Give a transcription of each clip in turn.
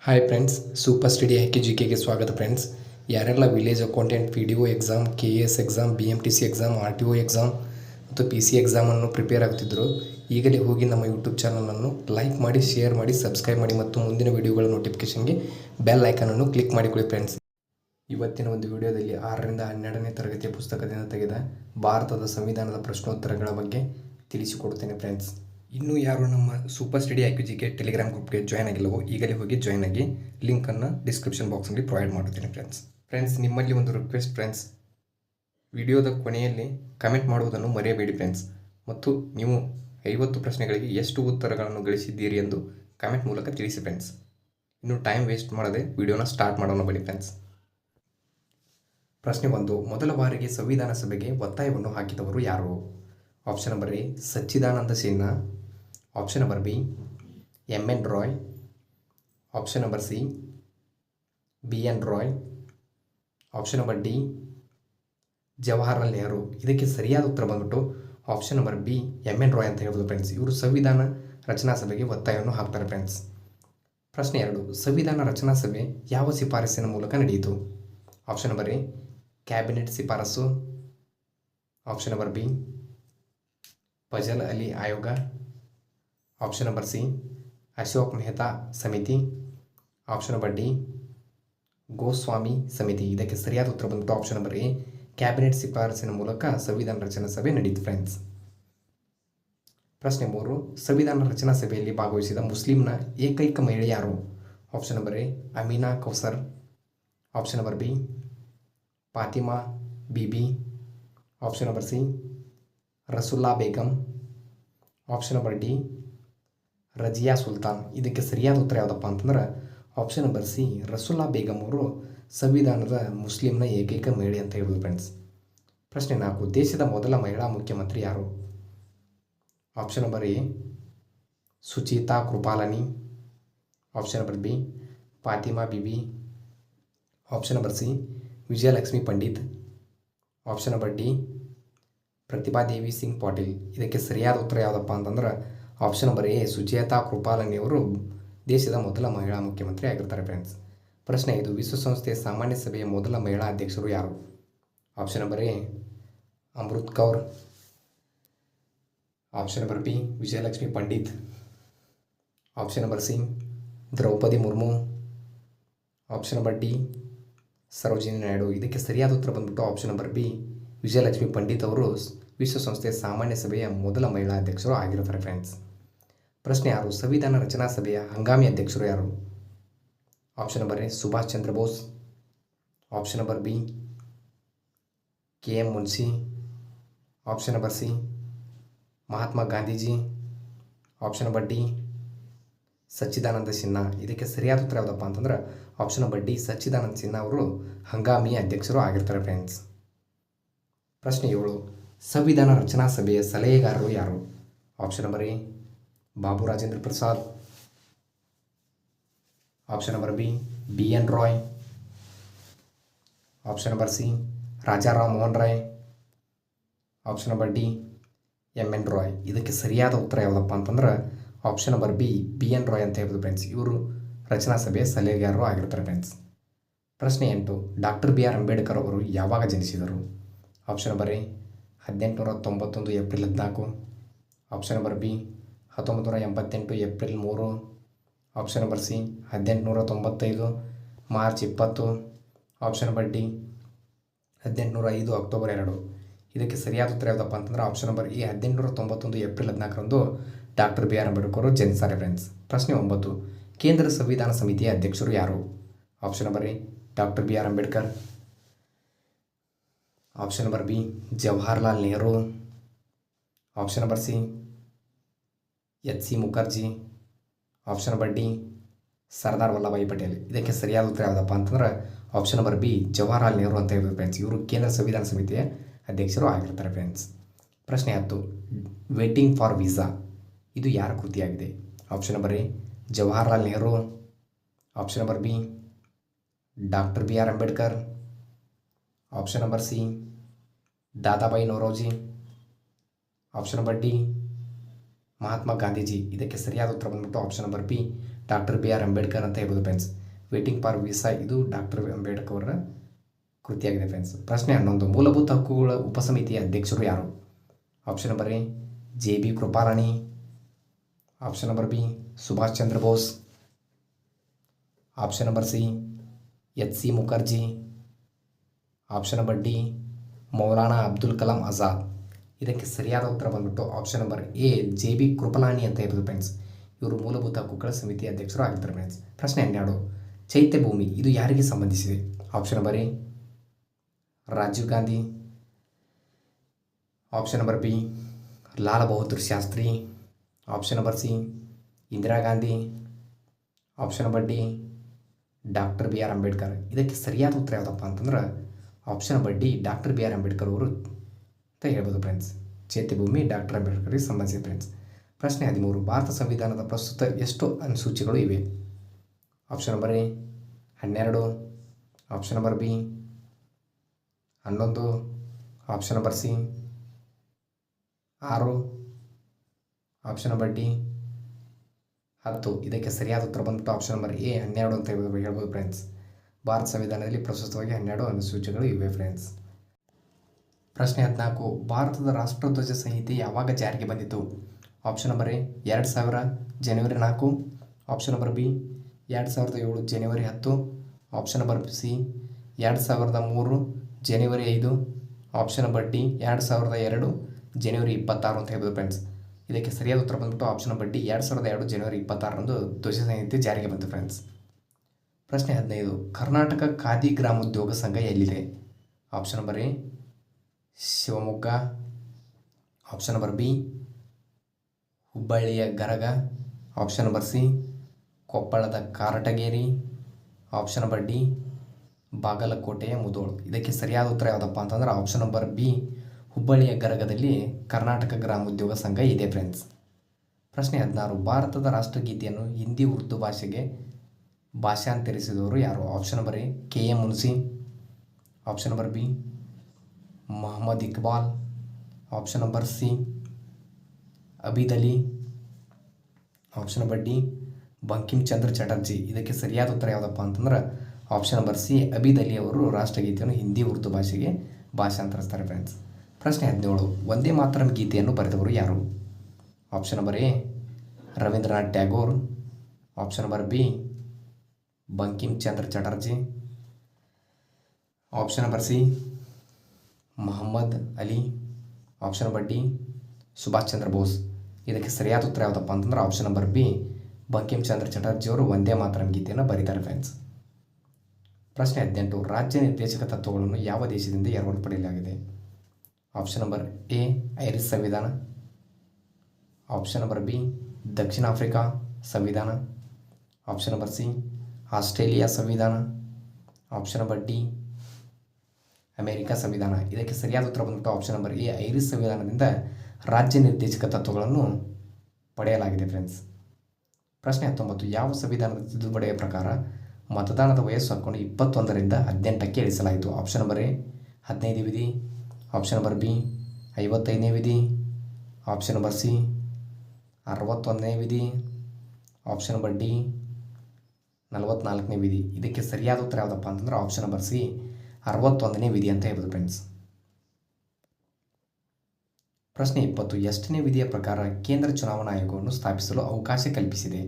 Hi friends, super study IQ/GK ಸ್ವಾಗತ friends. ಯಾರೆಲ್ಲ village accountant PDO exam, KAS exam, BMTC exam, RTO exam ಮತ್ತು PC ಎಕ್ಸಾಮನ್ನು prepare ಆಗ್ತಿದ್ರು, ಈಗಲೇ ಹೋಗಿ ನಮ್ಮ ಯೂಟ್ಯೂಬ್ ಚಾನಲನ್ನು ಲೈಕ್ ಮಾಡಿ, ಶೇರ್ ಮಾಡಿ, ಸಬ್ಸ್ಕ್ರೈಬ್ ಮಾಡಿ ಮತ್ತು ಮುಂದಿನ ವಿಡಿಯೋಗಳ ನೋಟಿಫಿಕೇಷನ್ಗೆ ಬೆಲ್ ಐಕನನ್ನು ಕ್ಲಿಕ್ ಮಾಡಿಕೊಳ್ಳಿ ಫ್ರೆಂಡ್ಸ್. ಇವತ್ತಿನ ಒಂದು ವಿಡಿಯೋದಲ್ಲಿ 6ರಿಂದ 12ನೇ ತರಗತಿಯ ಪುಸ್ತಕದಿಂದ ತೆಗೆದ ಭಾರತದ ಸಂವಿಧಾನದ ಪ್ರಶ್ನೋತ್ತರಗಳ ಬಗ್ಗೆ ತಿಳಿಸಿಕೊಡುತ್ತೇನೆ ಫ್ರೆಂಡ್ಸ್. ಇನ್ನೂ ಯಾರು ನಮ್ಮ ಸೂಪರ್ ಸ್ಟಡಿ IQ/GK ಟೆಲಿಗ್ರಾಮ್ ಗ್ರೂಪ್ಗೆ ಜಾಯ್ನ್ ಆಗಿಲ್ಲವೋ ಈಗಲೇ ಹೋಗಿ ಜಾಯ್ನ್ ಆಗಿ. ಲಿಂಕನ್ನು ಡಿಸ್ಕ್ರಿಪ್ಷನ್ ಬಾಕ್ಸ್ನಲ್ಲಿ ಪ್ರೊವೈಡ್ ಮಾಡುತ್ತೇನೆ ಫ್ರೆಂಡ್ಸ್. ನಿಮ್ಮಲ್ಲಿ ಒಂದು ರಿಕ್ವೆಸ್ಟ್ ಫ್ರೆಂಡ್ಸ್, ವಿಡಿಯೋದ ಕೊನೆಯಲ್ಲಿ ಕಮೆಂಟ್ ಮಾಡುವುದನ್ನು ಮರೆಯಬೇಡಿ ಫ್ರೆಂಡ್ಸ್. ಮತ್ತು ನೀವು 50 ಪ್ರಶ್ನೆಗಳಿಗೆ ಎಷ್ಟು ಉತ್ತರಗಳನ್ನು ಗಳಿಸಿದ್ದೀರಿ ಎಂದು ಕಮೆಂಟ್ ಮೂಲಕ ತಿಳಿಸಿ ಫ್ರೆಂಡ್ಸ್. ಇನ್ನು ಟೈಮ್ ವೇಸ್ಟ್ ಮಾಡದೆ ವಿಡಿಯೋನ ಸ್ಟಾರ್ಟ್ ಮಾಡೋಣ ಬನ್ನಿ ಫ್ರೆಂಡ್ಸ್. ಪ್ರಶ್ನೆ 1. ಮೊದಲ ಬಾರಿಗೆ ಸಂವಿಧಾನ ಸಭೆಗೆ ಒತ್ತಾಯವನ್ನು ಹಾಕಿದವರು ಯಾರು? Option number A Sachchidananda Sinha, option number B MN Roy, option number C BN Roy, option number D Jawaharlal Nehru. ಇದಕ್ಕೆ ಸರಿಯಾದ ಉತ್ತರ ಬಂದ್ಬಿಟ್ಟು option number B MN Roy ಅಂತ ಹೇಳ್ಬೋದು ಫ್ರೆಂಡ್ಸ್. ಇವರು ಸಂವಿಧಾನ ರಚನಾ ಸಭೆಗೆ ಒತ್ತಾಯವನ್ನು ಹಾಕ್ತಾರೆ ಫ್ರೆಂಡ್ಸ್. ಪ್ರಶ್ನೆ 2. ಸಂವಿಧಾನ ರಚನಾ ಸಭೆ ಯಾವ ಶಿಫಾರಸಿನ ಮೂಲಕ ನಡೆಯಿತು? ಆಪ್ಷನ್ ನಂಬರ್ ಎ ಕ್ಯಾಬಿನೆಟ್ ಶಿಫಾರಸು, option number B Fazal Ali ಆಯೋಗ, option number C Ashok Mehta ಸಮಿತಿ, ಆಪ್ಷನ್ ನಂಬರ್ ಡಿ ಗೋಸ್ವಾಮಿ ಸಮಿತಿ. ಇದಕ್ಕೆ ಸರಿಯಾದ ಉತ್ತರ ಬಂದ್ಬಿಟ್ಟು ಆಪ್ಷನ್ ನಂಬರ್ ಎ ಕ್ಯಾಬಿನೆಟ್ ಶಿಫಾರಸಿನ ಮೂಲಕ ಸಂವಿಧಾನ ರಚನಾ ಸಭೆ ನಡೆಯಿತು ಫ್ರೆಂಡ್ಸ್. ಪ್ರಶ್ನೆ 3. ಸಂವಿಧಾನ ರಚನಾ ಸಭೆಯಲ್ಲಿ ಭಾಗವಹಿಸಿದ ಮುಸ್ಲಿಂನ ಏಕೈಕ ಮಹಿಳೆ ಯಾರು? Option number A Amina Kausar, option number B Fatima Bibi, option number C Rasulla Begum, option number D Razia Sultan. ಇದಕ್ಕೆ ಸರಿಯಾದ ಉತ್ತರ ಯಾವುದಪ್ಪ ಅಂತಂದ್ರೆ option number C Rasulla Begum ಅವರು ಸಂವಿಧಾನದ ಮುಸ್ಲಿಂನ ಏಕೈಕ ಮಹಿಳೆ ಅಂತ ಹೇಳ್ಬೋದು ಫ್ರೆಂಡ್ಸ್. ಪ್ರಶ್ನೆ 4. ದೇಶದ ಮೊದಲ ಮಹಿಳಾ ಮುಖ್ಯಮಂತ್ರಿ ಯಾರು? Option number A Sucheta Kripalani, option number B Fatima Bibi, option number C Vijayalakshmi Pandit, option number D Pratibha Devi Singh Patil. ಇದಕ್ಕೆ ಸರಿಯಾದ ಉತ್ತರ ಯಾವುದಪ್ಪ ಅಂತಂದ್ರೆ option number A Sucheta Kripalani ಅವರು ದೇಶದ ಮೊದಲ ಮಹಿಳಾ ಮುಖ್ಯಮಂತ್ರಿ ಆಗಿರ್ತಾರೆ ಫ್ರೆಂಡ್ಸ್. ಪ್ರಶ್ನೆ 5. ವಿಶ್ವಸಂಸ್ಥೆಯ ಸಾಮಾನ್ಯ ಸಭೆಯ ಮೊದಲ ಮಹಿಳಾ ಅಧ್ಯಕ್ಷರು ಯಾರು? Option number A Amrit Kaur, option number B Vijayalakshmi Pandit, option number C Draupadi Murmu, option number D Sarojini Naidu. ಇದಕ್ಕೆ ಸರಿಯಾದ ಉತ್ತರ ಬಂದ್ಬಿಟ್ಟು option number B Vijayalakshmi Pandit ಅವರು ವಿಶ್ವಸಂಸ್ಥೆಯ ಸಾಮಾನ್ಯ ಸಭೆಯ ಮೊದಲ ಮಹಿಳಾ ಅಧ್ಯಕ್ಷರು ಆಗಿರ್ತಾರೆ ಫ್ರೆಂಡ್ಸ್. ಪ್ರಶ್ನೆ 6. ಸಂವಿಧಾನ ರಚನಾ ಸಭೆಯ ಹಂಗಾಮಿ ಅಧ್ಯಕ್ಷರು ಯಾರು? Option number A Subhash Chandra Bose, option number B KM Munshi, option number C Mahatma Gandhiji, option number D Sachchidananda Sinha. ಇದಕ್ಕೆ ಸರಿಯಾದ ಉತ್ತರ ಯಾವುದಪ್ಪ ಅಂತಂದ್ರೆ option number D Sachchidananda Sinha ಅವರು ಹಂಗಾಮಿ ಅಧ್ಯಕ್ಷರು ಆಗಿರ್ತಾರೆ ಫ್ರೆಂಡ್ಸ್. ಪ್ರಶ್ನೆ 7. ಸಂವಿಧಾನ ರಚನಾ ಸಭೆಯ ಸಲಹೆಗಾರರು ಯಾರು? Option number A Babu Rajendra Prasad, option number B BN Roy, option number C Rajaram Mohan Roy, option number D MN Roy. ಇದಕ್ಕೆ ಸರಿಯಾದ ಉತ್ತರ ಯಾವುದಪ್ಪ ಅಂತಂದ್ರೆ option number B BN Roy ಅಂತ ಹೇಳ್ಬೋದು ಫ್ರೆಂಡ್ಸ್. ಇವರು ರಚನಾ ಸಭೆಯ ಸಲಹೆಗಾರರು ಆಗಿರ್ತಾರೆ ಫ್ರೆಂಡ್ಸ್. ಪ್ರಶ್ನೆ 8. ಡಾಕ್ಟರ್ BR ಅಂಬೇಡ್ಕರ್ ಅವರು ಯಾವಾಗ ಜನಿಸಿದರು? Option number A 1891 April 14, option number B 1988 April 3, option number C 1895 March 20, option number D 1805 October 2. ಇದಕ್ಕೆ ಸರಿಯಾದ ಉತ್ತರ ಯಾವುದಪ್ಪ ಅಂತಂದ್ರೆ ಆಪ್ಷನ್ ನಂಬರ್ ಎ 1891 ಏಪ್ರಿಲ್ 14ರಂದು ಡಾಕ್ಟರ್ BR ಅಂಬೇಡ್ಕರ್ ಅವರು ಜನಿಸ್ತಾರೆ ಫ್ರೆಂಡ್ಸ್. ಪ್ರಶ್ನೆ 9. ಕೇಂದ್ರ ಸಂವಿಧಾನ ಸಮಿತಿಯ ಅಧ್ಯಕ್ಷರು ಯಾರು? Option number A doctor BR Ambedkar, option number B Jawaharlal Nehru, option number C HC Mukherjee, option number D Sardar Vallabhbhai Patel. ಇದಕ್ಕೆ ಸರಿಯಾದ ಉತ್ತರ ಯಾವುದಪ್ಪ ಅಂತಂದ್ರೆ option number B Jawaharlal Nehru ಅಂತ ಹೇಳ್ಬೋದು ಫ್ರೆಂಡ್ಸ್. ಇವರು ಕೇಂದ್ರ ಸಂವಿಧಾನ ಸಮಿತಿಯ ಅಧ್ಯಕ್ಷರು ಆಗಿರ್ತಾರೆ ಫ್ರೆಂಡ್ಸ್. ಪ್ರಶ್ನೆ 10. ವೇಟಿಂಗ್ ಫಾರ್ ವೀಸಾ ಇದು ಯಾರ ಕೃತಿಯಾಗಿದೆ? Option number A Jawaharlal Nehru, option number B doctor BR Ambedkar, option number C Dadabhai Naoroji, option number D Mahatma Gandhiji. ಇದಕ್ಕೆ ಸರಿಯಾದ ಉತ್ತರ ಬಂದ್ಬಿಟ್ಟು option number B doctor B R Ambedkar ಅಂತ ಹೇಳ್ಬೋದು ಫ್ರೆಂಡ್ಸ್. ವೇಟಿಂಗ್ ಫಾರ್ ವೀಸಾ ಇದು ಡಾಕ್ಟರ್ ಅಂಬೇಡ್ಕರ್ ಅವರ ಕೃತಿಯಾಗಿದೆ ಫ್ರೆಂಡ್ಸ್. ಪ್ರಶ್ನೆ 11, ಮೂಲಭೂತ ಹಕ್ಕುಗಳ ಉಪಸಮಿತಿಯ ಅಧ್ಯಕ್ಷರು ಯಾರು? Option number A J B Kripalani, option number B Subhash Chandra Bose, option number C H C Mukherjee, option number D Maulana Abdul Kalam Azad. ಇದಕ್ಕೆ ಸರಿಯಾದ ಉತ್ತರ ಬಂದ್ಬಿಟ್ಟು option number A J B Kripalani ಅಂತ ಹೇಳ್ಬೋದು ಫ್ರೆಂಡ್ಸ್. ಇವರು ಮೂಲಭೂತ ಹಕ್ಕುಗಳ ಸಮಿತಿಯ ಅಧ್ಯಕ್ಷರು ಆಗಿರ್ತಾರೆ ಫ್ರೆಂಡ್ಸ್. ಪ್ರಶ್ನೆ 12, ಚೈತ್ಯಭೂಮಿ ಇದು ಯಾರಿಗೆ ಸಂಬಂಧಿಸಿದೆ? Option number A Rajiv Gandhi, option number B Lal Bahadur Shastri, option number C Indira Gandhi, option number D doctor B R Ambedkar. ಇದಕ್ಕೆ ಸರಿಯಾದ ಉತ್ತರ ಯಾವುದಪ್ಪ ಅಂತಂದ್ರೆ option number D doctor B R Ambedkar ಅವರು ಅಂತ ಹೇಳ್ಬೋದು ಫ್ರೆಂಡ್ಸ್. ಚೈತ್ಯಭೂಮಿ ಡಾಕ್ಟರ್ ಅಂಬೇಡ್ಕರ್ಗೆ ಸಂಬಂಧಿಸಿದೆ ಫ್ರೆಂಡ್ಸ್. ಪ್ರಶ್ನೆ 13, ಭಾರತ ಸಂವಿಧಾನದ ಪ್ರಸ್ತುತ ಎಷ್ಟು ಅನುಸೂಚಿಗಳು ಇವೆ? Option number A 12, option number B 11, option number C 6, option number D 10. ಇದಕ್ಕೆ ಸರಿಯಾದ ಉತ್ತರ ಬಂದ್ಬಿಟ್ಟು ಆಪ್ಷನ್ ನಂಬರ್ ಎ 12 ಅಂತ ಹೇಳ್ಬೋದು ಫ್ರೆಂಡ್ಸ್. ಭಾರತ ಸಂವಿಧಾನದಲ್ಲಿ ಪ್ರಸ್ತುತವಾಗಿ 12 ಅನುಸೂಚಿಗಳು ಇವೆ ಫ್ರೆಂಡ್ಸ್. ಪ್ರಶ್ನೆ 14, ಭಾರತದ ರಾಷ್ಟ್ರಧ್ವಜ ಸಂಹಿತೆ ಯಾವಾಗ ಜಾರಿಗೆ ಬಂದಿತು? Option number A 2000 January 4, option number B 2007 January 10, option number C 2003 January 5, option number D 2002 ಜನವರಿ 26 ಅಂತ ಹೇಳ್ಬೋದು ಫ್ರೆಂಡ್ಸ್. ಇದಕ್ಕೆ ಸರಿಯಾದ ಉತ್ತರ ಬಂದ್ಬಿಟ್ಟು ಆಪ್ಷನ್ ನಂಬರ್ ಡಿ 2002 ಜನವರಿ 26ರಂದು ಧ್ವಜ ಸಂಹಿತೆ ಜಾರಿಗೆ ಬಂತು ಫ್ರೆಂಡ್ಸ್. ಪ್ರಶ್ನೆ 15, ಕರ್ನಾಟಕ ಖಾದಿ ಗ್ರಾಮೋದ್ಯೋಗ ಸಂಘ ಎಲ್ಲಿದೆ? Option number A Shivamogga, option number B ಹುಬ್ಬಳ್ಳಿಯ ಗರಗ, ಆಪ್ಷನ್ ನಂಬರ್ ಸಿ ಕೊಪ್ಪಳದ ಕಾರಟಗೇರಿ, ಆಪ್ಷನ್ ನಂಬರ್ ಡಿ ಬಾಗಲಕೋಟೆಯ ಮುಧೋಳು. ಇದಕ್ಕೆ ಸರಿಯಾದ ಉತ್ತರ ಯಾವುದಪ್ಪ ಅಂತಂದ್ರೆ ಆಪ್ಷನ್ ನಂಬರ್ ಬಿ ಹುಬ್ಬಳ್ಳಿಯ ಗರಗದಲ್ಲಿ ಕರ್ನಾಟಕ ಗ್ರಾಮೋದ್ಯೋಗ ಸಂಘ ಇದೆ ಫ್ರೆಂಡ್ಸ್. ಪ್ರಶ್ನೆ 16, ಭಾರತದ ರಾಷ್ಟ್ರಗೀತೆಯನ್ನು ಹಿಂದಿ ಉರ್ದು ಭಾಷೆಗೆ ಭಾಷಾಂತರಿಸಿದವರು ಯಾರು? Option number A K M Munshi, option number B Mohammad Iqbal, option number C Abid Ali, option number D Bankim Chandra Chatterjee. ಇದಕ್ಕೆ ಸರಿಯಾದ ಉತ್ತರ ಯಾವುದಪ್ಪ ಅಂತಂದ್ರೆ option number C Abid Ali ಅವರು ರಾಷ್ಟ್ರಗೀತೆಯನ್ನು ಹಿಂದಿ ಉರ್ದು ಭಾಷೆಗೆ ಭಾಷಾಂತರಿಸ್ತಾರೆ ಫ್ರೆಂಡ್ಸ್. ಪ್ರಶ್ನೆ 17, ವಂದೇ ಮಾತರಂ ಗೀತೆಯನ್ನು ಬರೆದವರು ಯಾರು? Option number A Rabindranath Tagore, option number B Bankim Chandra Chatterjee, option number C Mohammad Ali, option number D Subhash Chandra Bose. ಇದಕ್ಕೆ ಸರಿಯಾದ ಉತ್ತರ ಯಾವುದಪ್ಪ ಅಂತಂದ್ರೆ option number B Bankim Chandra ಚಟರ್ಜಿಯವರು ವಂದೇ ಮಾತರಂ ಗೀತೆಯನ್ನು ಬರೀತಾರೆ ಫ್ರೆಂಡ್ಸ್. ಪ್ರಶ್ನೆ 18, ರಾಜ್ಯ ನಿರ್ದೇಶಕ ತತ್ವಗಳನ್ನು ಯಾವ ದೇಶದಿಂದ ಎರವಲು ಪಡೆಯಲಾಗಿದೆ? ಆಪ್ಷನ್ ನಂಬರ್ ಎ ಐರಿಷ್ ಸಂವಿಧಾನ, ಆಪ್ಷನ್ ನಂಬರ್ ಬಿ ದಕ್ಷಿಣ ಆಫ್ರಿಕಾ ಸಂವಿಧಾನ, ಆಪ್ಷನ್ ನಂಬರ್ ಸಿ ಆಸ್ಟ್ರೇಲಿಯಾ ಸಂವಿಧಾನ, ಆಪ್ಷನ್ ನಂಬರ್ ಡಿ ಅಮೆರಿಕ ಸಂವಿಧಾನ. ಇದಕ್ಕೆ ಸರಿಯಾದ ಉತ್ತರ ಬಂದ್ಬಿಟ್ಟು ಆಪ್ಷನ್ ನಂಬರ್ ಎ ಐರಿಷ್ ಸಂವಿಧಾನದಿಂದ ರಾಜ್ಯ ನಿರ್ದೇಶಕ ತತ್ವಗಳನ್ನು ಪಡೆಯಲಾಗಿದೆ ಫ್ರೆಂಡ್ಸ್. ಪ್ರಶ್ನೆ 19, ಯಾವ ಸಂವಿಧಾನದ ತಿದ್ದುಪಡಿಯ ಪ್ರಕಾರ ಮತದಾನದ ವಯಸ್ಸು ಹಕ್ಕನ್ನು 21ರಿಂದ 18ಕ್ಕೆ ಇಳಿಸಲಾಯಿತು? ಆಪ್ಷನ್ ನಂಬರ್ ಎ 15 ವಿಧಿ, ಆಪ್ಷನ್ ನಂಬರ್ ಬಿ 55ನೇ ವಿಧಿ, ಆಪ್ಷನ್ ನಂಬರ್ ಸಿ 61ನೇ ವಿಧಿ, ಆಪ್ಷನ್ ನಂಬರ್ ಡಿ 44ನೇ ವಿಧಿ. ಇದಕ್ಕೆ ಸರಿಯಾದ ಉತ್ತರ ಯಾವುದಪ್ಪ ಅಂತಂದ್ರೆ ಆಪ್ಷನ್ ನಂಬರ್ ಸಿ 61ನೇ ವಿಧಿ ಅಂತ ಹೇಳ್ಬೋದು ಫ್ರೆಂಡ್ಸ್. ಪ್ರಶ್ನೆ 20, ಎಷ್ಟನೇ ವಿಧಿಯ ಪ್ರಕಾರ ಕೇಂದ್ರ ಚುನಾವಣಾ ಆಯೋಗವನ್ನು ಸ್ಥಾಪಿಸಲು ಅವಕಾಶ ಕಲ್ಪಿಸಿದೆ?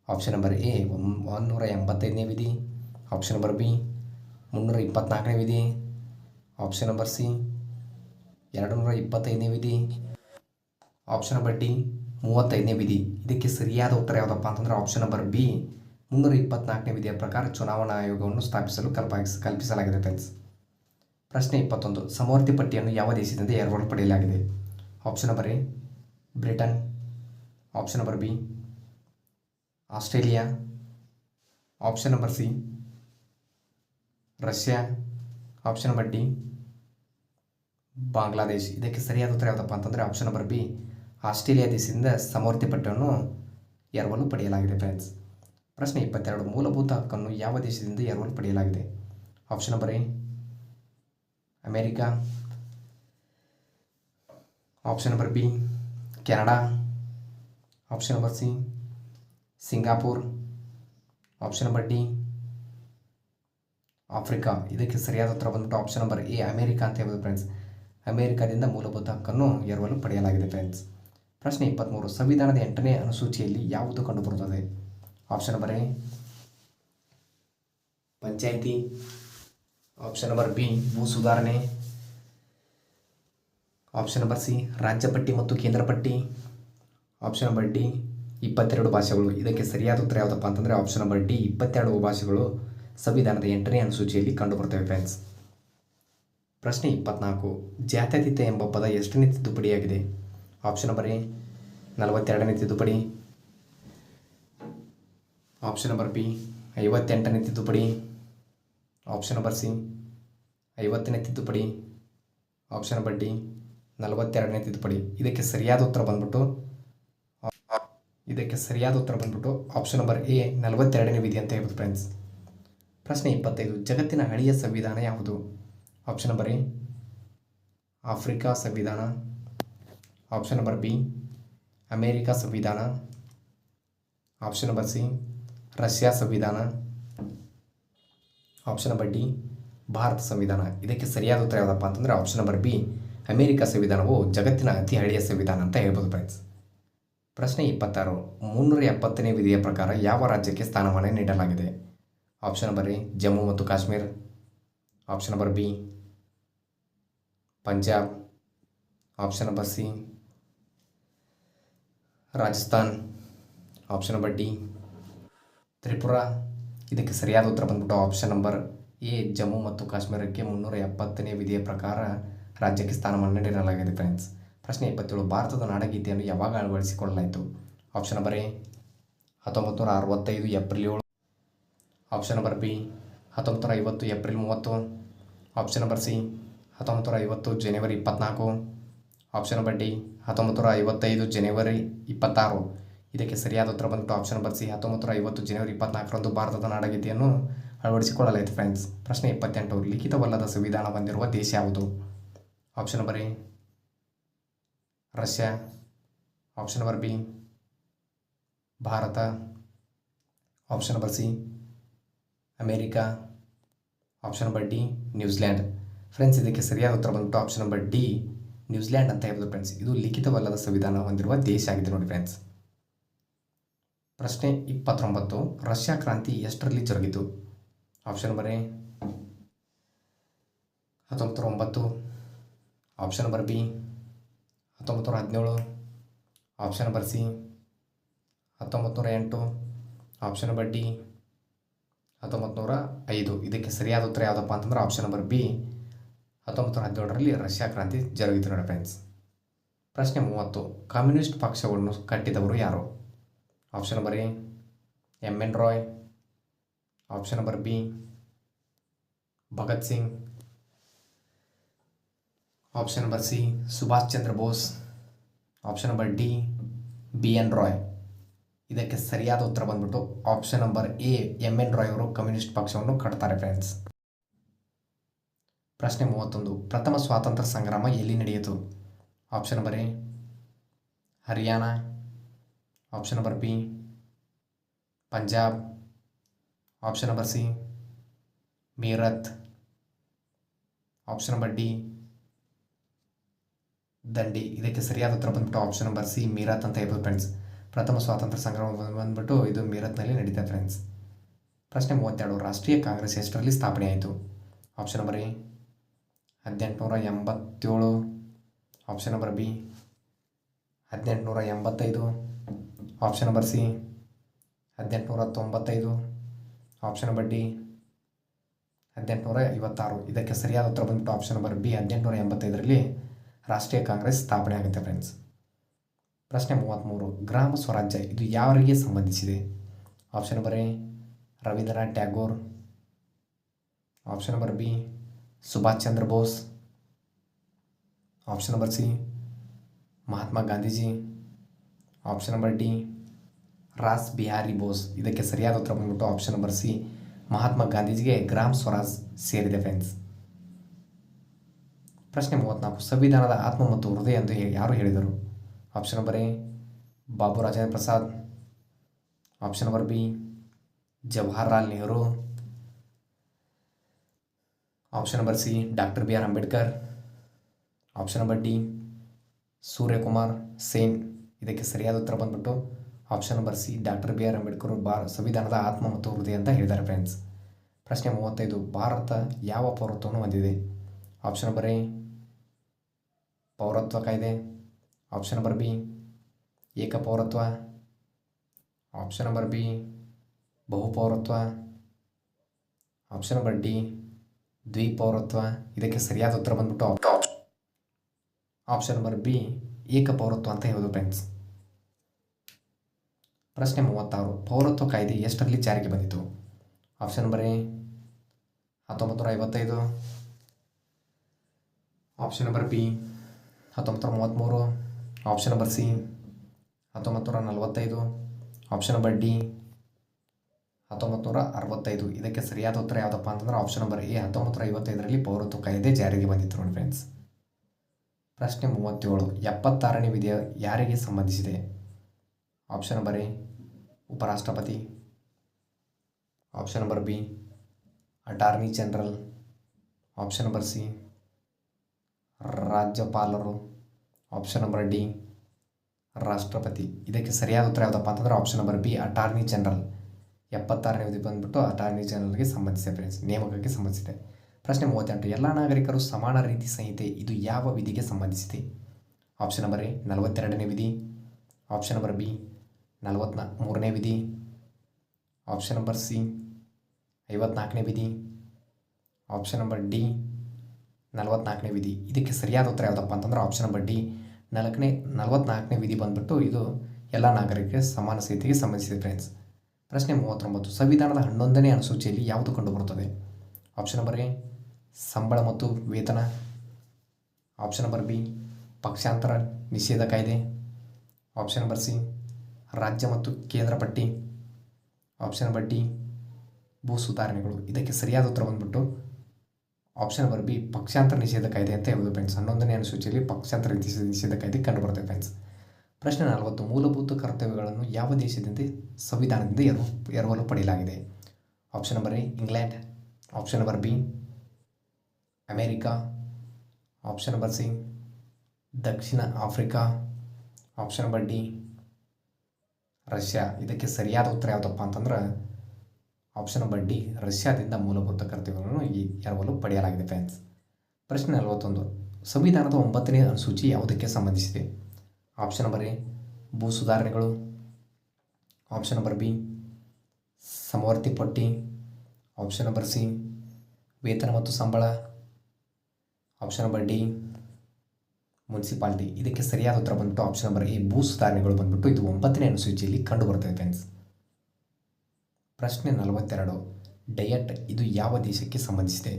ಆಪ್ಷನ್ ನಂಬರ್ ಎ 185ನೇ ವಿಧಿ, ಆಪ್ಷನ್ ನಂಬರ್ ಬಿ 324ನೇ ವಿಧಿ, ಆಪ್ಷನ್ ನಂಬರ್ ಸಿ 225ನೇ ವಿಧಿ, ಆಪ್ಷನ್ ನಂಬರ್ ಡಿ 35ನೇ ವಿಧಿ. ಇದಕ್ಕೆ ಸರಿಯಾದ ಉತ್ತರ ಯಾವುದಪ್ಪ ಅಂತಂದ್ರೆ ಆಪ್ಷನ್ ನಂಬರ್ ಬಿ 324ನೇ ವಿಧಿಯ ಪ್ರಕಾರ ಚುನಾವಣಾ ಆಯೋಗವನ್ನು ಸ್ಥಾಪಿಸಲು ಕಲ್ಪಿಸಲಾಗಿದೆ ಫ್ರೆಂಡ್ಸ್. ಪ್ರಶ್ನೆ 21, ಸಮವರ್ತಿ ಪಟ್ಟಿಯನ್ನು ಯಾವ ದೇಶದಿಂದ ಎರವಲು ಪಡೆಯಲಾಗಿದೆ? Option number A Britain, option number B Australia, option number C Russia, option number D Bangladesh. ಇದಕ್ಕೆ ಸರಿಯಾದ ಉತ್ತರ ಯಾವುದಪ್ಪ ಅಂತಂದರೆ ಆಪ್ಷನ್ ನಂಬರ್ ಬಿ ಆಸ್ಟ್ರೇಲಿಯಾ ದೇಶದಿಂದ ಸಮವರ್ತಿ ಪಟ್ಟಿಯನ್ನು ಎರವಲು ಪಡೆಯಲಾಗಿದೆ ಫ್ರೆಂಡ್ಸ್. ಪ್ರಶ್ನೆ 22, ಮೂಲಭೂತ ಹಕ್ಕನ್ನು ಯಾವ ದೇಶದಿಂದ ಎರವಲು ಪಡೆಯಲಾಗಿದೆ? Option number A America, option number B Canada, option number C Singapore, option number D Africa. ಇದಕ್ಕೆ ಸರಿಯಾದ ಉತ್ತರ ಬಂದ್ಬಿಟ್ಟು ಆಪ್ಷನ್ ನಂಬರ್ ಎ ಅಮೇರಿಕಾ ಅಂತ ಹೇಳ್ಬೋದು ಫ್ರೆಂಡ್ಸ್. ಅಮೇರಿಕಾದಿಂದ ಮೂಲಭೂತ ಹಕ್ಕನ್ನು ಎರವಲು ಪಡೆಯಲಾಗಿದೆ ಫ್ರೆಂಡ್ಸ್. ಪ್ರಶ್ನೆ 23. ಸಂವಿಧಾನದ 8ನೇ ಅನುಸೂಚಿಯಲ್ಲಿ ಯಾವುದು ಕಂಡುಬರುತ್ತದೆ? Option number A panchayat. Option number B ಭೂ ಸುಧಾರಣೆ. ಆಪ್ಷನ್ ನಂಬರ್ ಸಿ ರಾಜ್ಯ ಪಟ್ಟಿ ಮತ್ತು ಕೇಂದ್ರ ಪಟ್ಟಿ. ಆಪ್ಷನ್ ನಂಬರ್ ಡಿ 22 ಭಾಷೆಗಳು. ಇದಕ್ಕೆ ಸರಿಯಾದ ಉತ್ತರ ಯಾವುದಪ್ಪ ಅಂತಂದರೆ ಆಪ್ಷನ್ ನಂಬರ್ ಡಿ 22 ಭಾಷೆಗಳು ಸಂವಿಧಾನದ 8ನೇ ಅನುಸೂಚಿಯಲ್ಲಿ ಕಂಡುಬರುತ್ತವೆ ಫ್ರೆಂಡ್ಸ್. ಪ್ರಶ್ನೆ 24. ಜಾತ್ಯತೀತ ಎಂಬ ಪದ ಎಷ್ಟನೇ ತಿದ್ದುಪಡಿಯಾಗಿದೆ? ಆಪ್ಷನ್ ನಂಬರ್ ಎ 42ನೇ ತಿದ್ದುಪಡಿ. ಆಪ್ಷನ್ ನಂಬರ್ ಬಿ 58ನೇ ತಿದ್ದುಪಡಿ. ಆಪ್ಷನ್ ನಂಬರ್ ಸಿ 50ನೇ ತಿದ್ದುಪಡಿ. ಆಪ್ಷನ್ ನಂಬರ್ ಡಿ 42ನೇ ತಿದ್ದುಪಡಿ. ಇದಕ್ಕೆ ಸರಿಯಾದ ಉತ್ತರ ಬಂದ್ಬಿಟ್ಟು ಆಪ್ಷನ್ ನಂಬರ್ ಎ 42ನೇ ವಿಧಿ ಅಂತ ಹೇಳ್ಬೋದು ಫ್ರೆಂಡ್ಸ್. ಪ್ರಶ್ನೆ 25. ಜಗತ್ತಿನ ಹಳೆಯ ಸಂವಿಧಾನ ಯಾವುದು? ಆಪ್ಷನ್ ನಂಬರ್ ಎ ಆಫ್ರಿಕಾ ಸಂವಿಧಾನ. ಆಪ್ಷನ್ ನಂಬರ್ ಬಿ ಅಮೇರಿಕಾ ಸಂವಿಧಾನ. ಆಪ್ಷನ್ ನಂಬರ್ ಸಿ ರಷ್ಯಾ ಸಂವಿಧಾನ. ಆಪ್ಷನ್ ನಂಬರ್ ಡಿ ಭಾರತ ಸಂವಿಧಾನ. ಇದಕ್ಕೆ ಸರಿಯಾದ ಉತ್ತರ ಯಾವುದಪ್ಪ ಅಂತಂದರೆ ಆಪ್ಷನ್ ನಂಬರ್ ಬಿ ಅಮೇರಿಕಾ ಸಂವಿಧಾನವು ಜಗತ್ತಿನ ಅತಿ ಹಳೆಯ ಸಂವಿಧಾನ ಅಂತ ಹೇಳ್ಬೋದು ಫ್ರೆಂಡ್ಸ್. ಪ್ರಶ್ನೆ 26. 370ನೇ ವಿಧಿಯ ಪ್ರಕಾರ ಯಾವ ರಾಜ್ಯಕ್ಕೆ ಸ್ಥಾನಮಾನ ನೀಡಲಾಗಿದೆ? ಆಪ್ಷನ್ ನಂಬರ್ ಎ ಜಮ್ಮು ಮತ್ತು Kashmir. Option number B Punjab. Option number C Rajasthan. Option number D Tripura. ಇದಕ್ಕೆ ಸರಿಯಾದ ಉತ್ತರ ಬಂದ್ಬಿಟ್ಟು ಆಪ್ಷನ್ ನಂಬರ್ ಎ ಜಮ್ಮು ಮತ್ತು ಕಾಶ್ಮೀರಕ್ಕೆ 370ನೇ ವಿಧಿಯ ಪ್ರಕಾರ ರಾಜ್ಯಕ್ಕೆ ಸ್ಥಾನಮಾನ ನೀಡಲಾಗಿದೆ ಫ್ರೆಂಡ್ಸ್. ಪ್ರಶ್ನೆ 27. ಭಾರತದ ನಾಡಗೀತೆಯನ್ನು ಯಾವಾಗ ಅಳವಡಿಸಿಕೊಳ್ಳಲಾಯಿತು? Option number A 1965 April 7. Option number B 1950 April 30. Option number C 1950 ಜನವರಿ 24. ಆಪ್ಷನ್ ನಂಬರ್ ಡಿ 1955 ಜನವರಿ 26. ಇದಕ್ಕೆ ಸರಿಯಾದ ಉತ್ತರ ಬಂದ್ಬಿಟ್ಟು ಆಪ್ಷನ್ ನಂಬರ್ ಸಿ 1950 ಜನವರಿ 24ರಂದು ಭಾರತದ ನಾಡಗೀತೆಯನ್ನು ಅಳವಡಿಸಿಕೊಳ್ಳಲಾಯಿತು ಫ್ರೆಂಡ್ಸ್. ಪ್ರಶ್ನೆ 28. ಲಿಖಿತವಲ್ಲದ ಸಂವಿಧಾನ ಹೊಂದಿರುವ ದೇಶ ಯಾವುದು? Option number A Russia. Option number B Bharat. Option number C America. Option number D New Zealand. Friends ಇದಕ್ಕೆ ಸರಿಯಾದ ಉತ್ತರ ಬಂದ್ಬಿಟ್ಟು ಆಪ್ಷನ್ ನಂಬರ್ ಡಿ ನ್ಯೂಜಿಲ್ಯಾಂಡ್ ಅಂತ ಹೇಳ್ಬೋದು ಫ್ರೆಂಡ್ಸ್. ಇದು ಲಿಖಿತವಲ್ಲದ ಸಂವಿಧಾನ ಹೊಂದಿರುವ ದೇಶ ಆಗಿದೆ ನೋಡಿ ಫ್ರೆಂಡ್ಸ್. ಪ್ರಶ್ನೆ 29. ರಷ್ಯಾ ಕ್ರಾಂತಿ ಎಷ್ಟರಲ್ಲಿ ಜರುಗಿತು? Option number A 1909. Option number B 1917. Option number C 1908. Option number D 1905. ಇದಕ್ಕೆ ಸರಿಯಾದ ಉತ್ತರ ಯಾವುದಪ್ಪ ಅಂತಂದ್ರೆ ಆಪ್ಷನ್ ನಂಬರ್ ಬಿ 1917ರಲ್ಲಿ ರಷ್ಯಾ ಕ್ರಾಂತಿ ಜರುಗಿತು ನೋಡಿ ಫ್ರೆಂಡ್ಸ್. ಪ್ರಶ್ನೆ 30. ಕಮ್ಯುನಿಸ್ಟ್ ಪಕ್ಷವನ್ನು ಕಟ್ಟಿದವರು ಯಾರು? Option number A MN Roy. Option number B Bhagat Singh. Option number C Subhash Chandra Bose. Option number D BN Roy. ಇದಕ್ಕೆ ಸರಿಯಾದ ಉತ್ತರ ಬಂದ್ಬಿಟ್ಟು option number A MN Roy ಅವರು ಕಮ್ಯುನಿಸ್ಟ್ ಪಕ್ಷವನ್ನು ಕಟ್ತಾರೆ ಫ್ರೆಂಡ್ಸ್. ಪ್ರಶ್ನೆ 31. ಪ್ರಥಮ ಸ್ವಾತಂತ್ರ್ಯ ಸಂಗ್ರಾಮ ಎಲ್ಲಿ ನಡೆಯಿತು? Option number A Haryana. Option number B Punjab. Option number C Meerut. Option number D ದಂಡಿ. ಇದಕ್ಕೆ ಸರಿಯಾದ ಉತ್ತರ ಬಂದ್ಬಿಟ್ಟು ಆಪ್ಷನ್ ನಂಬರ್ ಸಿ ಮೀರತ್ ಅಂತ ಹೇಳ್ಬೋದು ಫ್ರೆಂಡ್ಸ್. ಪ್ರಥಮ ಸ್ವಾತಂತ್ರ್ಯ ಸಂಗ್ರಾಮ ಬಂದ್ಬಿಟ್ಟು ಇದು ಮೀರತ್ನಲ್ಲಿ ನಡೀತಾ ಫ್ರೆಂಡ್ಸ್. ಪ್ರಶ್ನೆ 32. ರಾಷ್ಟ್ರೀಯ ಕಾಂಗ್ರೆಸ್ ಎಷ್ಟರಲ್ಲಿ ಸ್ಥಾಪನೆ ಆಯಿತು? Option number A 1887. Option number B 1885. Option number C 1895. Option number D 1856. ಇದಕ್ಕೆ ಸರಿಯಾದ ಉತ್ತರ ಬಂದ್ಬಿಟ್ಟು ಆಪ್ಷನ್ ನಂಬರ್ ಬಿ 1885ರಲ್ಲಿ ರಾಷ್ಟ್ರೀಯ ಕಾಂಗ್ರೆಸ್ ಸ್ಥಾಪನೆ ಆಗುತ್ತೆ ಫ್ರೆಂಡ್ಸ್. ಪ್ರಶ್ನೆ 33. ಗ್ರಾಮ ಸ್ವರಾಜ್ಯ ಇದು ಯಾರಿಗೆ ಸಂಬಂಧಿಸಿದೆ? Option number A Rabindranath Tagore. Option number B Subhash Chandra Bose. Option number C Mahatma Gandhiji. Option number D Ras Bihari Bose. ಇದಕ್ಕೆ ಸರಿಯಾದ ಉತ್ತರ ಬಂದ್ಬಿಟ್ಟು ಆಪ್ಷನ್ ನಂಬರ್ ಸಿ ಮಹಾತ್ಮ ಗಾಂಧೀಜಿಗೆ ಗ್ರಾಮ ಸ್ವರಾಜ್ ಸೇರಿದೆ ಫ್ರೆಂಡ್ಸ್. ಪ್ರಶ್ನೆ 34. ಸಂವಿಧಾನದ ಆತ್ಮ ಮತ್ತು ಹೃದಯ ಎಂದು ಯಾರು ಹೇಳಿದರು? Option number A Babu Rajendra Prasad. Option number B Jawaharlal Nehru. Option number C doctor B R Ambedkar. Option number D Suryakumar Sen. ಇದಕ್ಕೆ ಸರಿಯಾದ ಉತ್ತರ ಬಂದ್ಬಿಟ್ಟು option number C doctor B R Ambedkar ಸಂವಿಧಾನದ ಆತ್ಮ ಮತ್ತು ಹೃದಯ ಅಂತ ಹೇಳಿದ್ದಾರೆ ಫ್ರೆಂಡ್ಸ್. ಪ್ರಶ್ನೆ 35, ಭಾರತ ಯಾವ ಪೌರತ್ವವನ್ನು ಹೊಂದಿದೆ? ಆಪ್ಷನ್ ನಂಬರ್ ಎ ಪೌರತ್ವ ಕಾಯ್ದೆ. ಆಪ್ಷನ್ ನಂಬರ್ ಬಿ ಏಕ ಪೌರತ್ವ. ಆಪ್ಷನ್ ನಂಬರ್ ಬಿ ಬಹುಪೌರತ್ವ. ಆಪ್ಷನ್ ನಂಬರ್ ಡಿ ದ್ವಿಪೌರತ್ವ. ಇದಕ್ಕೆ ಸರಿಯಾದ ಉತ್ತರ ಬಂದ್ಬಿಟ್ಟು ಆಪ್ಷನ್ ನಂಬರ್ ಬಿ ಏಕ ಪೌರತ್ವ ಅಂತ ಹೇಳೋದು ಫ್ರೆಂಡ್ಸ್. ಪ್ರಶ್ನೆ 36, ಪೌರತ್ವ ಕಾಯ್ದೆ ಎಷ್ಟರಲ್ಲಿ ಜಾರಿಗೆ ಬಂದಿತು? Option number A 1955. Option number B 1933. Option number C 1945. Option number D 1965. ಇದಕ್ಕೆ ಸರಿಯಾದ ಉತ್ತರ ಯಾವುದಪ್ಪ ಅಂತಂದ್ರೆ ಆಪ್ಷನ್ ನಂಬರ್ ಎ 1955ರಲ್ಲಿ ಪೌರತ್ವ ಕಾಯ್ದೆ ಜಾರಿಗೆ ಬಂದಿತ್ತು ನೋಡಿ ಫ್ರೆಂಡ್ಸ್. ಪ್ರಶ್ನೆ 37, 76ನೇ ವಿಧಿಯ ಯಾರಿಗೆ ಸಂಬಂಧಿಸಿದೆ? ಆಪ್ಷನ್ ನಂಬರ್ ಎ ಉಪರಾಷ್ಟ್ರಪತಿ. Option number B attorney general. Option number C ರಾಜ್ಯಪಾಲರು. ಆಪ್ಷನ್ ನಂಬರ್ ಡಿ ರಾಷ್ಟ್ರಪತಿ. ಇದಕ್ಕೆ ಸರಿಯಾದ ಉತ್ತರ ಯಾವುದಪ್ಪ ಅಂತಂದ್ರೆ option number B attorney general. 76ನೇ ವಿಧಿ ಬಂದ್ಬಿಟ್ಟು ಅಟಾರ್ನಿ ಜನರಲ್ಗೆ ಸಂಬಂಧಿಸಿದೆ ಫ್ರೆಂಡ್ಸ್, ನೇಮಕಕ್ಕೆ ಸಂಬಂಧಿಸಿದೆ. ಪ್ರಶ್ನೆ 38, ಎಲ್ಲ ನಾಗರಿಕರು ಸಮಾನ ರೀತಿ ಸಂಹಿತೆ ಇದು ಯಾವ ವಿಧಿಗೆ ಸಂಬಂಧಿಸಿದೆ? ಆಪ್ಷನ್ ನಂಬರ್ ಎ 42ನೇ ವಿಧಿ. ಆಪ್ಷನ್ ನಂಬರ್ ಬಿ 43ನೇ ವಿಧಿ. ಆಪ್ಷನ್ ನಂಬರ್ ಸಿ 54ನೇ ವಿಧಿ. ಆಪ್ಷನ್ ನಂಬರ್ ಡಿ 44ನೇ ವಿಧಿ. ಇದಕ್ಕೆ ಸರಿಯಾದ ಉತ್ತರ ಯಾವುದಪ್ಪ ಅಂತಂದ್ರೆ ಆಪ್ಷನ್ ನಂಬರ್ ಡಿ 44ನೇ ವಿಧಿ ಬಂದ್ಬಿಟ್ಟು ಇದು ಎಲ್ಲ ನಾಗರಿಕರಿಗೆ ಸಮಾನ ಸಂಹಿತೆಗೆ ಸಂಬಂಧಿಸಿದೆ ಫ್ರೆಂಡ್ಸ್. ಪ್ರಶ್ನೆ 39, ಸಂವಿಧಾನದ 11ನೇ ಅನುಸೂಚಿಯಲ್ಲಿ ಯಾವುದು ಕಂಡುಬರುತ್ತದೆ? ಆಪ್ಷನ್ ನಂಬರ್ ಎ ಸಂಬಳ ಮತ್ತು ವೇತನ. ಆಪ್ಷನ್ ನಂಬರ್ ಬಿ ಪಕ್ಷಾಂತರ ನಿಷೇಧ ಕಾಯ್ದೆ. ಆಪ್ಷನ್ ನಂಬರ್ ಸಿ ರಾಜ್ಯ ಮತ್ತು ಕೇಂದ್ರ ಪಟ್ಟಿ. ಆಪ್ಷನ್ ನಂಬರ್ ಡಿ ಭೂ ಸುಧಾರಣೆಗಳು. ಇದಕ್ಕೆ ಸರಿಯಾದ ಉತ್ತರ ಬಂದ್ಬಿಟ್ಟು ಆಪ್ಷನ್ ನಂಬರ್ ಬಿ ಪಕ್ಷಾಂತರ ನಿಷೇಧ ಕಾಯ್ದೆ ಅಂತ ಹೇಳೋದು ಫ್ರೆಂಡ್ಸ್. 11ನೇ ಅನುಸೂಚಿಯಲ್ಲಿ ಪಕ್ಷಾಂತರ ನಿಷೇಧ ಕಾಯ್ದೆ ಕಂಡುಬರುತ್ತೆ ಫ್ರೆಂಡ್ಸ್. ಪ್ರಶ್ನೆ 40, ಮೂಲಭೂತ ಕರ್ತವ್ಯಗಳನ್ನು ಯಾವ ದೇಶದಿಂದ ಸಂವಿಧಾನದಿಂದ ಎರವಲು ಪಡೆಯಲಾಗಿದೆ? Option number A England. Option number B America. Option number C ದಕ್ಷಿಣ Africa. Option number D Russia. ಇದಕ್ಕೆ ಸರಿಯಾದ ಉತ್ತರ ಯಾವುದಪ್ಪ ಅಂತಂದ್ರೆ ಆಪ್ಷನ್ ನಂಬರ್ ಡಿ ರಷ್ಯಾದಿಂದ ಮೂಲಭೂತ ಕರ್ತವ್ಯಗಳನ್ನು ಎರವಲು ಪಡೆಯಲಾಗಿದೆ ಫ್ರೆಂಡ್ಸ್. ಪ್ರಶ್ನೆ 41, ಸಂವಿಧಾನದ 9ನೇ ಅನುಸೂಚಿ ಯಾವುದಕ್ಕೆ ಸಂಬಂಧಿಸಿದೆ? ಆಪ್ಷನ್ ನಂಬರ್ ಎ ಭೂ ಸುಧಾರಣೆಗಳು. ಆಪ್ಷನ್ ನಂಬರ್ ಬಿ ಸಮವರ್ತಿ ಪಟ್ಟಿ. ಆಪ್ಷನ್ ನಂಬರ್ ಸಿ ವೇತನ ಮತ್ತು ಸಂಬಳ. Option number D municipality. ಇದಕ್ಕೆ ಸರಿಯಾದ ಉತ್ತರ ಬಂದ್ಬಿಟ್ಟು ಆಪ್ಷನ್ ನಂಬರ್ ಎ ಭೂ ಸುಧಾರಣೆಗಳು ಬಂದ್ಬಿಟ್ಟು ಇದು 9ನೇ ಅನುಸೂಚಿಯಲ್ಲಿ ಕಂಡುಬರುತ್ತದೆ ಫ್ರೆಂಡ್ಸ್. ಪ್ರಶ್ನೆ 42, ಡಯಟ್ ಇದು ಯಾವ ದೇಶಕ್ಕೆ ಸಂಬಂಧಿಸಿದೆ?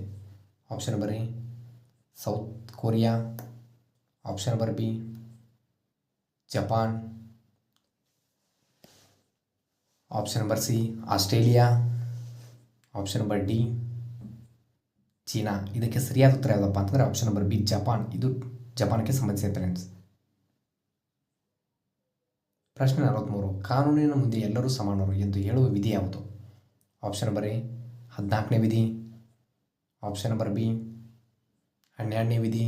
Option number A south Korea. Option number B Japan. Option number C Australia. Option number D China. ಇದಕ್ಕೆ ಸರಿಯಾದ ಉತ್ತರ ಯಾವುದಪ್ಪ ಅಂತಂದರೆ ಆಪ್ಷನ್ ನಂಬರ್ ಬಿ ಜಪಾನ್. ಇದು ಜಪಾನ್ಗೆ ಸಂಬಂಧಿಸಿದೆ ಫ್ರೆಂಡ್ಸ್. ಪ್ರಶ್ನೆ 43, ಕಾನೂನಿನ ಮುಂದೆ ಎಲ್ಲರೂ ಸಮಾನರು ಎಂದು ಹೇಳುವ ವಿಧಿ ಯಾವುದು? ಆಪ್ಷನ್ ನಂಬರ್ ಎ 14ನೇ ವಿಧಿ. ಆಪ್ಷನ್ ನಂಬರ್ ಬಿ 12ನೇ ವಿಧಿ.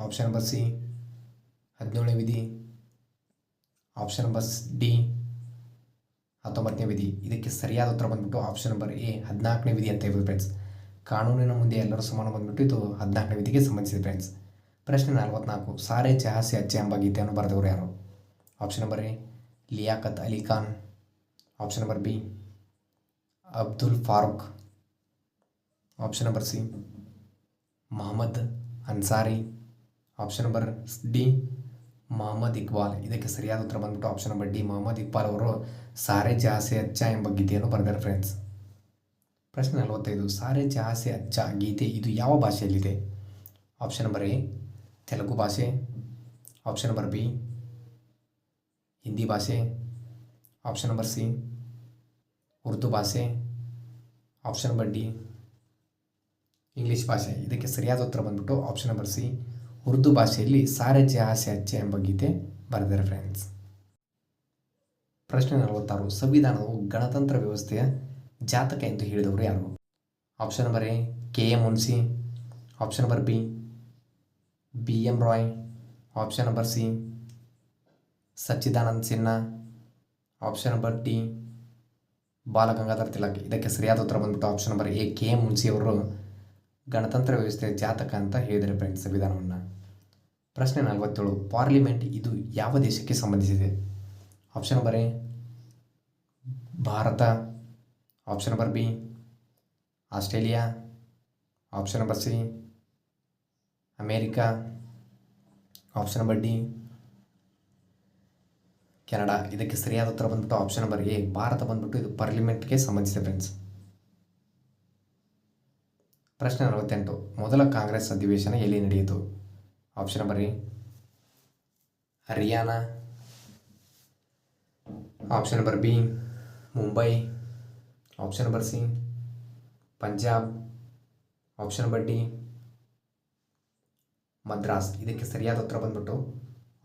ಆಪ್ಷನ್ ನಂಬರ್ ಸಿ 17ನೇ ವಿಧಿ. ಆಪ್ಷನ್ ನಂಬರ್ ಡಿ 19ನೇ ವಿಧಿ. ಇದಕ್ಕೆ ಸರಿಯಾದ ಉತ್ತರ ಬಂದ್ಬಿಟ್ಟು ಆಪ್ಷನ್ ನಂಬರ್ ಎ 14ನೇ ವಿಧಿ ಅಂತ ಹೇಳ್ಬೋದು ಫ್ರೆಂಡ್ಸ್. ಕಾನೂನಿನ ಮುಂದೆ ಎಲ್ಲರೂ ಸಮಾನ ಬಂದ್ಬಿಟ್ಟು ಇದು 14ನೇ ವಿಧಿಗೆ ಸಂಬಂಧಿಸಿದೆ ಫ್ರೆಂಡ್ಸ್. ಪ್ರಶ್ನೆ 44, ಸಾರೆ ಜहाँ से अच्छे ಎಂಬ ಗೀತೆಯನ್ನು ಬರೆದವರು ಯಾರು? Option number A Liaquat Ali Khan. Option number B Abdul Farooq. Option number C Mohammad Ansari. Option number D Mohammad Iqbal. ಇದಕ್ಕೆ ಸರಿಯಾದ ಉತ್ತರ ಬಂದ್ಬಿಟ್ಟು option number D Mohammad Iqbal ಅವರು ಸಾರೆ ಜहाँ से अच्छा ಎಂಬ ಗೀತೆಯನ್ನು ಬರೆದಾರೆ ಫ್ರೆಂಡ್ಸ್. ಪ್ರಶ್ನೆ 45, ಸಾರೆ ಜहाँ से अच्छा ಗೀತೆ ಇದು ಯಾವ ಭಾಷೆಯಲ್ಲಿದೆ? ಆಪ್ಷನ್ ನಂಬರ್ ಎ ತೆಲುಗು ಭಾಷೆ. ಆಪ್ಷನ್ ನಂಬರ್ ಬಿ ಹಿಂದಿ ಭಾಷೆ. ಆಪ್ಷನ್ ನಂಬರ್ ಸಿ ಉರ್ದು ಭಾಷೆ. ಆಪ್ಷನ್ ನಂಬರ್ ಡಿ ಇಂಗ್ಲೀಷ್ ಭಾಷೆ. ಇದಕ್ಕೆ ಸರಿಯಾದ ಉತ್ತರ ಬಂದ್ಬಿಟ್ಟು ಆಪ್ಷನ್ ನಂಬರ್ ಸಿ ಉರ್ದು ಭಾಷೆಯಲ್ಲಿ ಸಾರೆ ಜहाँ से अच्छा ಎಂಬ ಗೀತೆ ಬರೆದಿದ್ದಾರೆ ಫ್ರೆಂಡ್ಸ್. ಪ್ರಶ್ನೆ 46 ಸಂವಿಧಾನವು ಗಣತಂತ್ರ ವ್ಯವಸ್ಥೆಯ ಜಾತಕ ಎಂದು ಹೇಳಿದವರು ಯಾರು? Option number A KM Munshi, option number B BM Roy, option number C Sachchidananda Sinha, option number D Balagangadhar Tilak. ಇದಕ್ಕೆ ಸರಿಯಾದ ಉತ್ತರ ಬಂದ್ಬಿಟ್ಟು option number A KM Munshi ಅವರು ಗಣತಂತ್ರ ವ್ಯವಸ್ಥೆಯ ಜಾತಕ ಅಂತ ಹೇಳಿದರೆ ಫ್ರೆಂಡ್ಸ್ ಸಂವಿಧಾನವನ್ನು. ಪ್ರಶ್ನೆ 47 ಪಾರ್ಲಿಮೆಂಟ್ ಇದು ಯಾವ ದೇಶಕ್ಕೆ ಸಂಬಂಧಿಸಿದೆ? Option number A Bharat, option number B Australia, option number C America, option number D Canada. ಇದಕ್ಕೆ ಸರಿಯಾದ ಉತ್ತರ ಬಂದ್ಬಿಟ್ಟು ಆಪ್ಷನ್ ನಂಬರ್ ಎ ಭಾರತ ಬಂದ್ಬಿಟ್ಟು ಇದು ಪಾರ್ಲಿಮೆಂಟ್ಗೆ ಸಂಬಂಧಿಸಿದೆ ಫ್ರೆಂಡ್ಸ್. ಪ್ರಶ್ನೆ 48 ಮೊದಲ ಕಾಂಗ್ರೆಸ್ ಅಧಿವೇಶನ ಎಲ್ಲಿ ನಡೆಯಿತು? Option number A Haryana, option number B Mumbai, option number C Punjab, option number D Madras. ಇದಕ್ಕೆ ಸರಿಯಾದ ಉತ್ತರ ಬಂದ್ಬಿಟ್ಟು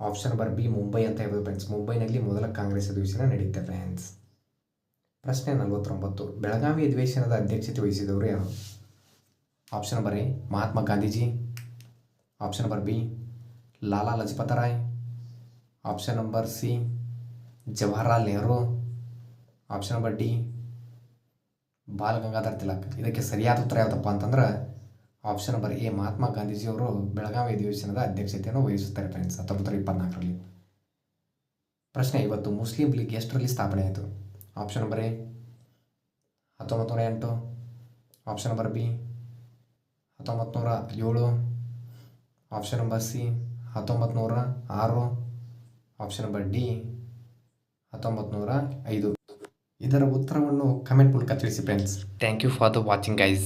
ಆಪ್ಷನ್ ನಂಬರ್ ಬಿ ಮುಂಬೈ ಅಂತ ಹೇಳ್ಬೋದು ಫ್ರೆಂಡ್ಸ್. ಮುಂಬೈನಲ್ಲಿ ಮೊದಲ ಕಾಂಗ್ರೆಸ್ ಅಧಿವೇಶನ ನಡೆಯುತ್ತೆ ಫ್ರೆಂಡ್ಸ್. ಪ್ರಶ್ನೆ 49 ಬೆಳಗಾವಿ ಅಧಿವೇಶನದ ಅಧ್ಯಕ್ಷತೆ ವಹಿಸಿದವರು ಯಾರು? Option number A Mahatma Gandhiji, option number B Lala Lajpat Rai, option number C Jawaharlal Nehru, option number D Balagangadhar Tilak. ಇದಕ್ಕೆ ಸರಿಯಾದ ಉತ್ತರ ಯಾವುದಪ್ಪ ಅಂತಂದ್ರೆ ಆಪ್ಷನ್ ನಂಬರ್ ಎ ಮಹಾತ್ಮ ಗಾಂಧೀಜಿಯವರು ಬೆಳಗಾವಿ ಅಧಿವೇಶನದ ಅಧ್ಯಕ್ಷತೆಯನ್ನು ವಹಿಸುತ್ತಾರೆ ಫ್ರೆಂಡ್ಸ್ 1924ರಲ್ಲಿ. ಪ್ರಶ್ನೆ 50 ಮುಸ್ಲಿಂ ಲೀಗ್ ಎಷ್ಟರಲ್ಲಿ ಸ್ಥಾಪನೆ ಆಯಿತು? Option number A 1908, option number B 1907, option number C 1906, option number D 1905. ಇದರ ಉತ್ತರವನ್ನು ಕಮೆಂಟ್ ಮೂಲಕ ತಿಳಿಸಿ friends. Thank you for the watching guys.